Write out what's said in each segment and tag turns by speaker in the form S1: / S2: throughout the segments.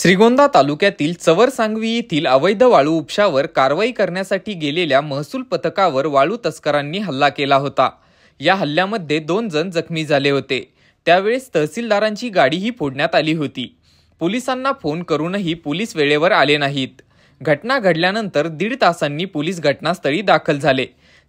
S1: श्रीगोंदा तालुक्यातील चवरसांगवी येथील अवैध वाळू उपशावर कारवाई करण्यासाठी गेलेल्या महसूल पथकावर वाळू तस्करांनी हल्ला केला होता। या हल्ल्यामध्ये 2 जण जखमी झाले होते। त्यावेळेस तहसीलदारांची गाडीही फोडण्यात आली होती। पोलिसांना फोन करूनही पोलीस वेळेवर आले नाहीत। घटना घडल्यानंतर 1.5 तासांनी पोलीस घटनास्थळी दाखल झाले।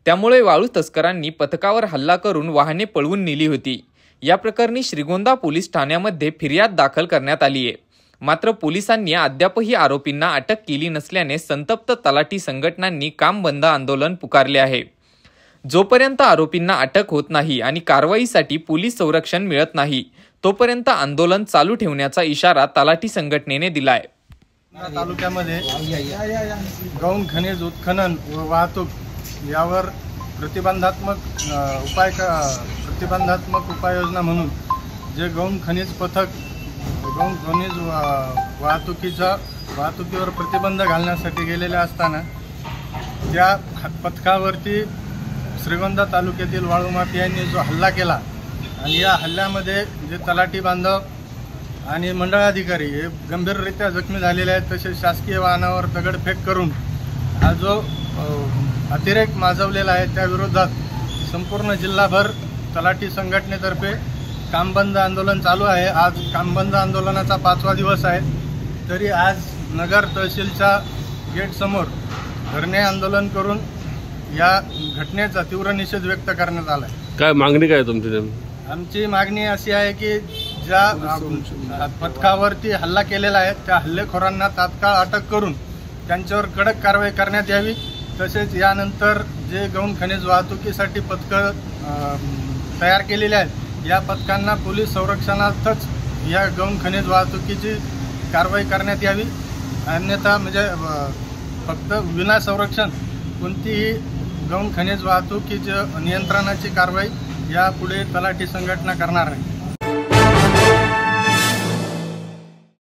S1: त्यामुळे वाळू तस्करांनी पथकावर हल्ला करून वाहने पळवून नेली होती। या प्रकरणी श्रीगोंदा पोलीस ठाण्यामध्ये फिर्याद दाखल करण्यात आली आहे। मात्र पोलिसांनी अद्यापही आरोपींना अटक केली नसल्याने संतप्त तलाठी संघटनांनी काम बंद आंदोलन पुकारले आहे। जोपर्यंत आरोपींना अटक होत नाही आणि कारवाईसाठी पोलीस संरक्षण मिळत नाही तोपर्यंत आंदोलन चालू ठेवण्याचा इशारा तलाठी संघटनेने दिलाय।
S2: तालुक्यामध्ये गौण खनिज उत्खनन व वाहतूक यावर प्रतिबंधात्मक उपाययोजना म्हणून जे गौण खनिज पथक गौण खनिज वाहतुकीवर प्रतिबंध घालण्यासाठी गेलेले असताना त्या पथकावरती श्रीगोंदा तालुक्यातील वाळू माफियांनी जो हल्ला केला आणि या हल्ल्यामध्ये जे तलाठी बांधव आणि मंडळ अधिकारी हे गंभीररित्या जखमी झालेले आहेत। तसेच शासकीय वाहनावर दगडफेक करून हा जो अतिरेक माजवलेला आहे त्या विरोधात संपूर्ण जिल्हाभर तलाठी संघटनेतर्फे कामबंद आंदोलन चालू आहे। आज कामबंद आंदोलनाचा 5वा दिवस आहे। तरी आज नगर तहसीलच्या गेट समोर धरणे आंदोलन करून या घटनेचा तीव्र निषेध व्यक्त करण्यात आला आहे।
S3: काय मागणी काय तुमची?
S2: आमची मागणी अशी आहे की ज्या पथकावरती हल्ला केलेला आहे त्या हल्लेखोरांना तात्काळ अटक करून त्यांच्यावर कडक कारवाई करण्यात यावी। तसेच यानंतर जे गौण खनिज वाहतुकीसाठी पथकं तयार केलेले आहेत या पथकांना पोलीस संरक्षणातच या गौण खनिज वाहतुकीची कारवाई करण्यात यावी। अन्यथा म्हणजे फक्त विना संरक्षण कोणतीही गौण खनिज वाहतुकीच्या नियंत्रणाची कारवाई यापुढे तलाठी संघटना करणार आहे।